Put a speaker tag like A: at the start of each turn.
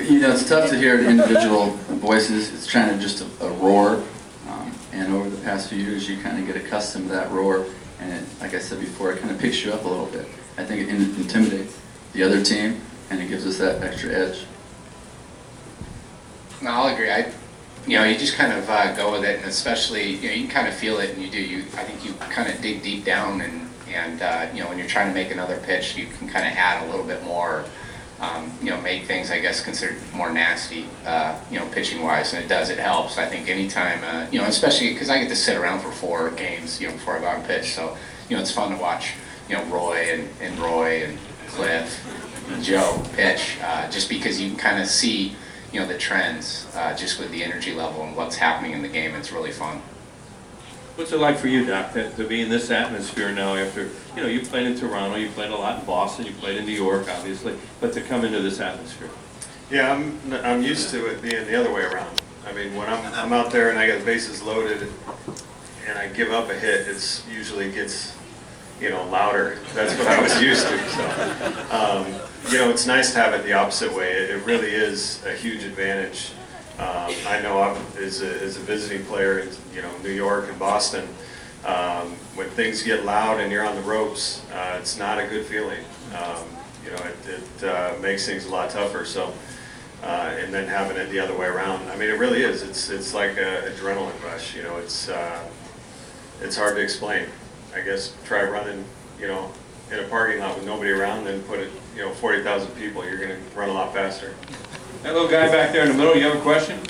A: You know, it's tough to hear individual voices. It's kind of just a roar. And over the past few years, you kind of get accustomed to that roar. And it, like I said before, it kind of picks you up a little bit. I think it intimidates the other team, and it gives us that extra edge.
B: No, I'll agree. You just kind of go with it, and especially, you can kind of feel it, and I think you kind of dig deep down, and when you're trying to make another pitch, you can kind of add a little bit more, make things, I guess, considered more nasty, pitching-wise, and it helps. I think anytime, especially because I get to sit around for 4 games, before I go out and pitch, so, it's fun to watch, Roy and Roy and Cliff and Joe pitch, just because you can kind of see, the trends, just with the energy level and what's happening in the game. It's really fun.
C: What's it like for you, Doc, to be in this atmosphere now after, you played in Toronto, you played a lot in Boston, you played in New York, obviously, but to come into this atmosphere?
D: Yeah, I'm used to it being the other way around. I mean, when I'm out there and I got the bases loaded and I give up a hit, it usually gets, louder. That's what I was used to. So, it's nice to have it the opposite way. It really is a huge advantage. I know as a visiting player in New York and Boston, when things get loud and you're on the ropes, it's not a good feeling. It makes things a lot tougher. So, and then having it the other way around, I mean, it really is. It's like an adrenaline rush. It's hard to explain. I guess try running, in a parking lot with nobody around, then put it, 40,000 people. You're going to run a lot faster.
C: That little guy back there in the middle, you have a question?